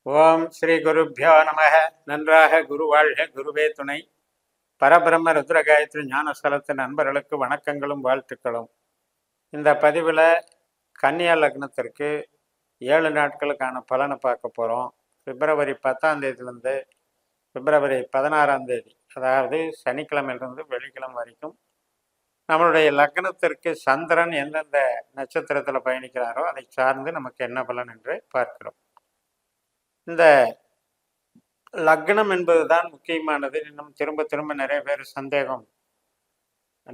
ஓம் ஸ்ரீ குருப்பியோ நமக. நன்றாக குரு வாழ்க, குருவே துணை. பரபிரம்ம ருத்ர காயத்ரி ஞானஸ்தலத்து நண்பர்களுக்கு வணக்கங்களும் வாழ்த்துக்களும். இந்த பதிவில் கன்னியா லக்னத்திற்கு 7 நாட்களுக்கான பலனை பார்க்க போகிறோம். பிப்ரவரி 10ஆம் தேதியிலிருந்து பிப்ரவரி 16ஆம் தேதி, அதாவது சனிக்கிழமையிலிருந்து வெள்ளிக்கிழமை வரைக்கும் நம்மளுடைய லக்னத்திற்கு சந்திரன் எந்தெந்த நட்சத்திரத்தில் பயணிக்கிறாரோ அதை சார்ந்து நமக்கு என்ன பலன் என்று பார்க்கிறோம். இந்த லக்னம் என்பதுதான் முக்கியமானது. இன்னும் திரும்ப திரும்ப நிறைய பேர் சந்தேகம்,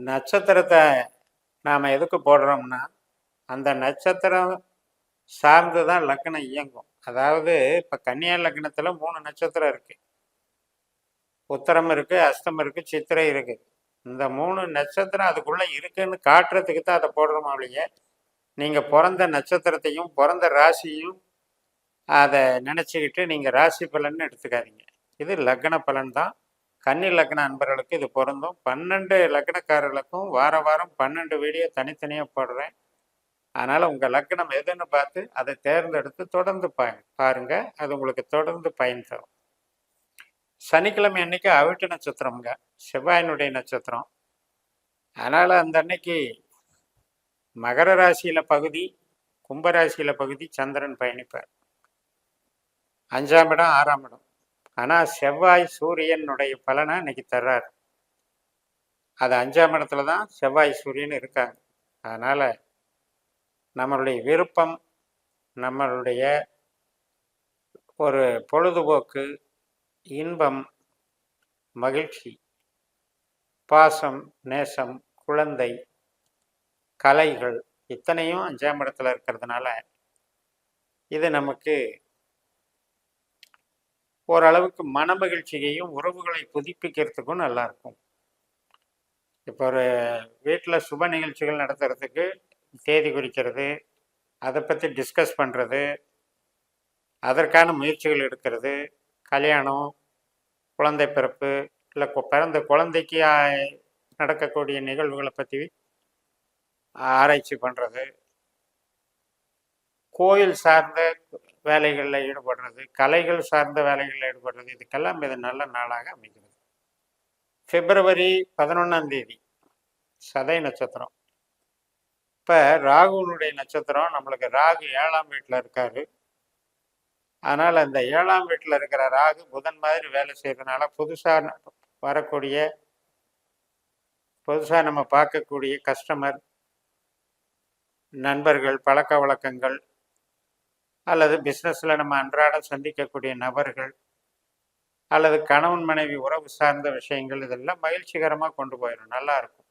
நட்சத்திரத்தை நாம் எதுக்கு போடுறோம்னா அந்த நட்சத்திரம் சார்ந்து தான் லக்னம் இயங்கும். அதாவது இப்போ கன்னியா லக்னத்தில் 3 நட்சத்திரம் இருக்கு. உத்தரம் இருக்கு, அஸ்தம் இருக்கு, சித்திரை இருக்கு. இந்த 3 நட்சத்திரம் அதுக்குள்ள இருக்குன்னு காட்டுறதுக்கு தான் அதை போடுறோம். அப்படியே நீங்க பிறந்த நட்சத்திரத்தையும் பிறந்த ராசியும் அதை நினச்சிக்கிட்டு நீங்கள் ராசி பலன்னு எடுத்துக்காதீங்க. இது லக்ன பலன் தான். கன்னி லக்ன அன்பர்களுக்கு இது பொருந்தும். 12 லக்னக்காரர்களுக்கும் வாரம் 12 வீடியோ தனித்தனியாக போடுறேன். அதனால் உங்கள் லக்னம் எதுன்னு பார்த்து அதை தேர்ந்தெடுத்து தொடர்ந்து பாருங்க. அது உங்களுக்கு தொடர்ந்து பயன் தரும். சனிக்கிழமை அன்னைக்கு அவிட்ட நட்சத்திரம்ங்க, செவ்வாயினுடைய நட்சத்திரம். அதனால் அந்த அன்னைக்கு மகர ராசியில் பகுதி, கும்பராசியில் பகுதி சந்திரன் பயணிப்பார். 5ஆம் இடம் 6ஆம் இடம். ஆனால் செவ்வாய் சூரியனுடைய பலனை இன்னைக்கு தர்றார். அது 5ஆம் இடத்துல தான் செவ்வாய் சூரியன் இருக்காங்க. அதனால் நம்மளுடைய விருப்பம், நம்மளுடைய ஒரு பொழுதுபோக்கு, இன்பம், மகிழ்ச்சி, பாசம், நேசம், குழந்தை, கலைகள் இத்தனையும் 5ஆம் இடத்துல இருக்கிறதுனால இது நமக்கு ஓரளவுக்கு மன மகிழ்ச்சியையும் உறவுகளை புதுப்பிக்கிறதுக்கும் நல்லா இருக்கும். இப்போ ஒரு வீட்டில் சுப நிகழ்ச்சிகள் நடத்துறதுக்கு தேதி குறிக்கிறது, அதை பற்றி டிஸ்கஸ் பண்ணுறது, அதற்கான முயற்சிகள் எடுக்கிறது, கல்யாணம், குழந்தை பிறப்பு, இல்லை பிறந்த குழந்தைக்கு நடக்கக்கூடிய நிகழ்வுகளை பற்றி ஆராய்ச்சி பண்ணுறது, கோயில் சார்ந்த வேலைகளில் ஈடுபடுறது, கலைகள் சார்ந்த வேலைகளில் ஈடுபடுறது, இதுக்கெல்லாம் இது நல்ல நாளாக அமைகிறது. பிப்ரவரி 11ஆம் தேதி சதய நட்சத்திரம். இப்போ ராகுனுடைய நட்சத்திரம். நம்மளுக்கு ராகு 7ஆம் வீட்டில் இருக்காரு. அதனால் அந்த 7ஆம் வீட்டில் இருக்கிற ராகு புதன் மாதிரி வேலை செய்யறதுனால புதுசாக வரக்கூடிய, புதுசாக நம்ம பார்க்கக்கூடிய கஸ்டமர், நண்பர்கள், பழக்க வழக்கங்கள், அல்லது பிஸ்னஸில் நம்ம அன்றாடம் சந்திக்கக்கூடிய நபர்கள், அல்லது கணவன் மனைவி உறவு சார்ந்த விஷயங்கள், இதெல்லாம் மகிழ்ச்சிகரமாக கொண்டு போயிடும், நல்லா இருக்கும்.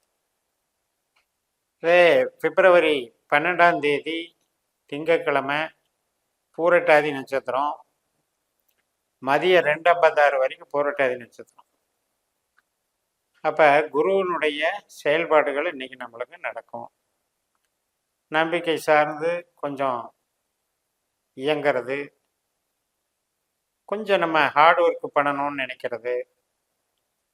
இதே பிப்ரவரி 12ஆம் தேதி திங்கட்கிழமை பூரட்டாதி நட்சத்திரம். மதியம் 2:56 வரைக்கும் பூரட்டாதி நட்சத்திரம். அப்போ குருவினுடைய செயல்பாடுகள் இன்னைக்கு நம்மளுக்கு நடக்கும். நம்பிக்கை சார்ந்து கொஞ்சம் இயங்கிறது, கொஞ்சம் நம்ம ஹார்ட் ஒர்க் பண்ணணும்னு நினைக்கிறது,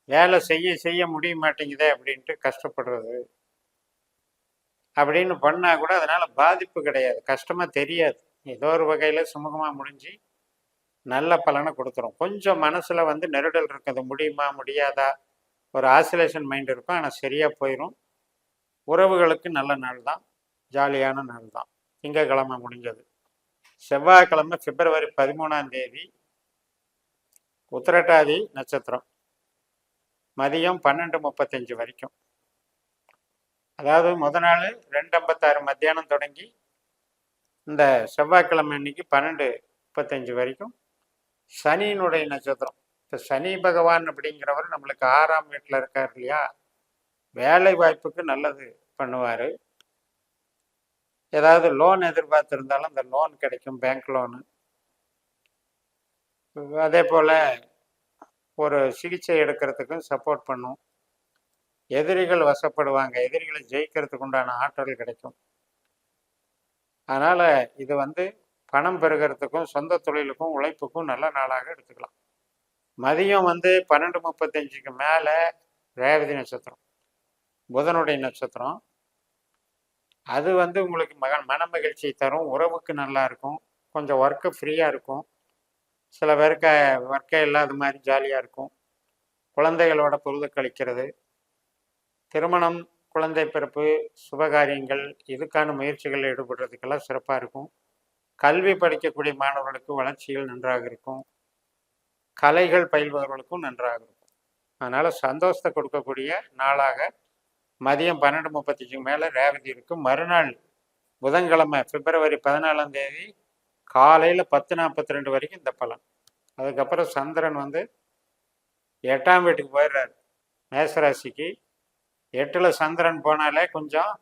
வேலை செய்ய முடிய மாட்டேங்குதே அப்படின்ட்டு கஷ்டப்படுறது, அப்படின்னு பண்ணால் கூட அதனால் பாதிப்பு கிடையாது, கஷ்டமாக தெரியாது. ஏதோ ஒரு வகையில் சுமூகமாக முடிஞ்சு நல்ல பலனை கொடுத்துரும். கொஞ்சம் மனசில் நெருடல் இருக்குது, முடியுமா முடியாதா, ஒரு ஆசிலேஷன் மைண்ட் இருக்கும். ஆனால் சரியாக போயிடும். உறவுகளுக்கு நல்ல நாள் தான், ஜாலியான நாள் தான். திங்கக்கிழமை முடிஞ்சது. செவ்வாய்க்கிழமை பிப்ரவரி 13ஆம் தேதி உத்திரட்டாதி நட்சத்திரம். மதியம் 12:35 வரைக்கும். அதாவது நாள் 2:56 மத்தியானம் தொடங்கி இந்த செவ்வாய்க்கிழமை அன்னைக்கு 12:35 வரைக்கும் சனியினுடைய நட்சத்திரம். இப்போ சனி பகவான் அப்படிங்கிறவர் நம்மளுக்கு 6ஆம் வீட்டில் இருக்கார் இல்லையா, வேலை வாய்ப்புக்கு நல்லது பண்ணுவார். ஏதாவது லோன் எதிர்பார்த்துருந்தாலும் அந்த லோன் கிடைக்கும், பேங்க் லோனு. அதே போல் ஒரு சிகிச்சை எடுக்கிறதுக்கும் சப்போர்ட் பண்ணும். எதிரிகள் வசப்படுவாங்க, எதிரிகளை ஜெயிக்கிறதுக்கு உண்டான ஆற்றல் கிடைக்கும். அதனால் இது பணம் பெறுகிறதுக்கும் சொந்த தொழிலுக்கும் உழைப்புக்கும் நல்ல நாளாக எடுத்துக்கலாம். மதியம் 12:35க்கு மேலே ரேவதி நட்சத்திரம், புதனுடைய நட்சத்திரம். அது உங்களுக்கு மன மகிழ்ச்சியை தரும், உறவுக்கு நல்லா இருக்கும், கொஞ்சம் ஒர்க்கு ஃப்ரீயாக இருக்கும். சில பேருக்கு ஒர்க்கே இல்லாத மாதிரி ஜாலியாக இருக்கும். குழந்தைகளோட பொழுது கழிக்கிறது, திருமணம், குழந்தை பிறப்பு, சுபகாரியங்கள் இதுக்கான முயற்சிகளில் ஈடுபடுறதுக்கெல்லாம் சிறப்பாக இருக்கும். கல்வி படிக்கக்கூடிய மாணவர்களுக்கு வளர்ச்சிகள் நன்றாக இருக்கும். கலைகள் பயில்பவர்களுக்கும் நன்றாக இருக்கும். அதனால் சந்தோஷத்தை கொடுக்கக்கூடிய நாளாக மதியம் 12:35 மேலே ரேவதி இருக்கும். மறுநாள் புதன்கிழமை பிப்ரவரி 14ஆம் தேதி காலையில் 10:42 வரைக்கும் இந்த பலன். அதுக்கப்புறம் சந்திரன் 8ஆம் வீட்டுக்கு போயிடுறாரு, மேசராசிக்கு. 8ல் சந்திரன் போனாலே கொஞ்சம்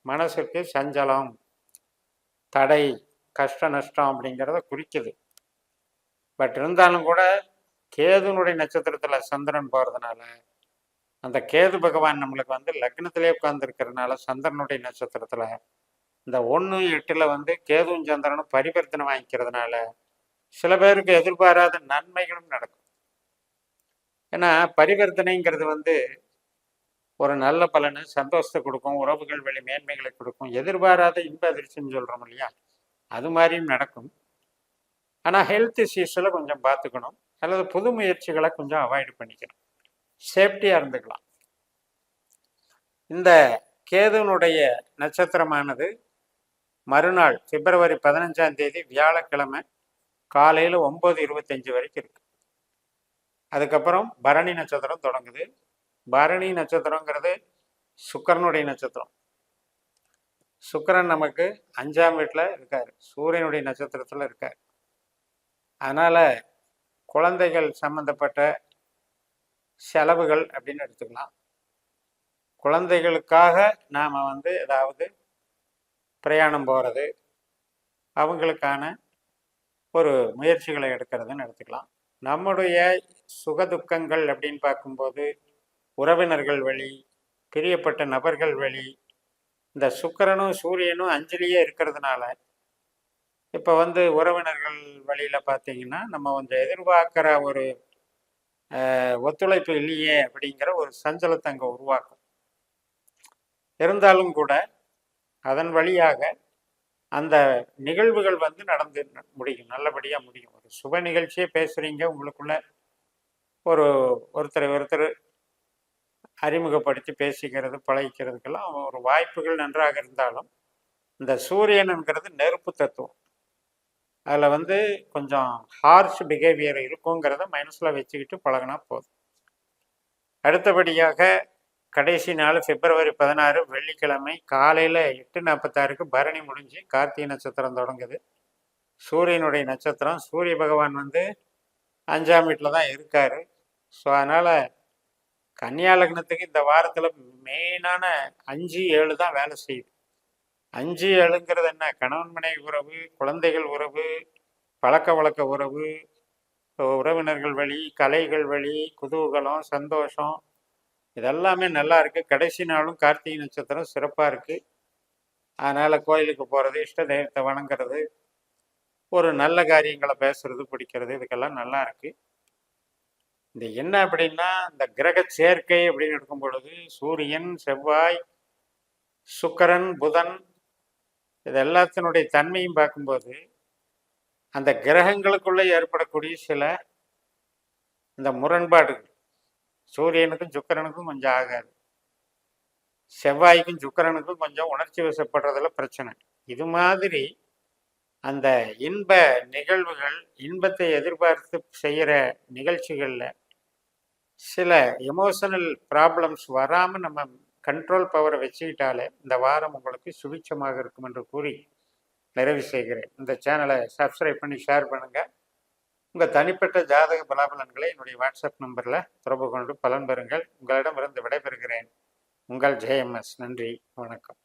மனசுக்கு சஞ்சலம், தடை, கஷ்ட நஷ்டம் அப்படிங்கிறத குறிக்குது. பட் இருந்தாலும் கூட கேதுனுடைய நட்சத்திரத்தில் சந்திரன் போகிறதுனால அந்த கேது பகவான் நம்மளுக்கு லக்னத்திலே உட்கார்ந்துருக்கிறதுனால சந்திரனுடைய நட்சத்திரத்தில் இந்த 1-8 கேதுவும் சந்திரனும் பரிவர்த்தனை வாங்கிக்கிறதுனால சில பேருக்கு எதிர்பாராத நன்மைகளும் நடக்கும். ஏன்னா பரிவர்த்தனைங்கிறது ஒரு நல்ல பலனை, சந்தோஷத்தை கொடுக்கும், உறவுகள் வழி மேன்மைகளை கொடுக்கும், எதிர்பாராத இன்ப அதிர்ச்சின்னு சொல்கிறோம் இல்லையா, அது மாதிரியும் நடக்கும். ஆனால் ஹெல்த் இஷ்யூஸில் கொஞ்சம் பார்த்துக்கணும், அல்லது புது முயற்சிகளை கொஞ்சம் அவாய்டு பண்ணிக்கணும், சேஃப்டியாக இருந்துக்கலாம். இந்த கேதுனுடைய நட்சத்திரமானது மறுநாள் பிப்ரவரி 15ஆம் தேதி வியாழக்கிழமை காலையில் 9:25 வரைக்கும் இருக்கு. அதுக்கப்புறம் பரணி நட்சத்திரம் தொடங்குது. பரணி நட்சத்திரங்கிறது சுக்கிரனுடைய நட்சத்திரம். சுக்கிரன் நமக்கு 5ஆம் வீட்டில் இருக்கார், சூரியனுடைய நட்சத்திரத்தில் இருக்கார். அதனால் குழந்தைகள் சம்பந்தப்பட்ட செலவுகள் அப்படின்னு எடுத்துக்கலாம். குழந்தைகளுக்காக நாம் ஏதாவது பிரயாணம் போகிறது, அவங்களுக்கான ஒரு முயற்சிகளை எடுக்கிறதுன்னு எடுத்துக்கலாம். நம்முடைய சுகதுக்கங்கள் அப்படின்னு பார்க்கும்போது உறவினர்கள் வழி, பிரியப்பட்ட நபர்கள் வழி, இந்த சுக்கிரனும் சூரியனும் 5லேயே இருக்கிறதுனால இப்போ உறவினர்கள் வழியில் பார்த்தீங்கன்னா நம்ம எதிர்பார்க்குற ஒரு ஒத்துழைப்பு இல்லையே அப்படிங்கிற ஒரு சஞ்சலத்தை அங்கே உருவாக்கும். இருந்தாலும் கூட அதன் வழியாக அந்த நிகழ்வுகள் நடந்து முடியும், நல்லபடியாக முடியும். ஒரு சுப நிகழ்ச்சியே பேசுகிறீங்க, உங்களுக்குள்ள ஒருத்தர் அறிமுகப்படுத்தி பேசிக்கிறது, பழகிக்கிறதுக்கெல்லாம் ஒரு வாய்ப்புகள் நன்றாக இருந்தாலும் இந்த சூரியனுங்கிறது நெருப்பு தத்துவம். அதில் கொஞ்சம் ஹார்ஷ் பிஹேவியர் இருக்குங்கிறத மைனஸில் வச்சுக்கிட்டு பழகினா போதும். அடுத்தபடியாக கடைசி நாள் பிப்ரவரி 16 வெள்ளிக்கிழமை காலையில் 8:46 பரணி முடிஞ்சு கார்த்திகை நட்சத்திரம் தொடங்குது. சூரியனுடைய நட்சத்திரம். சூரிய பகவான் 5ஆம் வீட்டில் தான் இருக்கார். ஸோ அதனால் கன்னியா லக்னத்துக்கு இந்த வாரத்தில் மெயினான 5-7 தான் வேலை செய்யுது. 5-7ங்கிறது என்ன? கணவன் மனைவி உறவு, குழந்தைகள் உறவு, பழக்க வழக்க உறவு, உறவினர்கள் வழி, கலைகள் வழி, குதூகலம், சந்தோஷம், இதெல்லாமே நல்லா இருக்குது. கடைசி நாளும் கார்த்திகை நட்சத்திரம் சிறப்பாக இருக்குது. அதனால் கோயிலுக்கு போகிறது, இஷ்ட தெய்வத்தை வணங்குறது, ஒரு நல்ல காரியங்களை பேசுறது, பிடிக்கிறது, இதுக்கெல்லாம் நல்லா இருக்குது. இந்த என்ன அப்படின்னா இந்த கிரக சேர்க்கை அப்படின்னு எடுக்கும் பொழுது சூரியன், செவ்வாய், சுக்கிரன், புதன், இது எல்லாத்தினுடைய தன்மையும் பார்க்கும்போது அந்த கிரகங்களுக்குள்ளே ஏற்படக்கூடிய சில இந்த முரண்பாடுகள் சூரியனுக்கும் சுக்கிரனுக்கும் கொஞ்சம் ஆகாது, செவ்வாய்க்கும் சுக்கிரனுக்கும் கொஞ்சம் உணர்ச்சி வசப்படுறதுல பிரச்சனை. இது மாதிரி அந்த இன்ப நிகழ்வுகள், இன்பத்தை எதிர்பார்த்து செய்கிற நிகழ்ச்சிகளில் சில எமோஷனல் ப்ராப்ளம்ஸ் வராமல் நம்ம கண்ட்ரோல் பவரை வச்சுக்கிட்டாலே இந்த வாரம் உங்களுக்கு சுபிட்சமாக இருக்கும் என்று கூறி நிறைவு செய்கிறேன். இந்த சேனலை சப்ஸ்கிரைப் பண்ணி ஷேர் பண்ணுங்கள். உங்கள் தனிப்பட்ட ஜாதக பலாபலன்களை என்னுடைய வாட்ஸ்அப் நம்பரில் தொடர்பு கொண்டு பலன் பெறுங்கள். உங்களிடமிருந்து விடைபெறுகிறேன். உங்கள் JMS. நன்றி, வணக்கம்.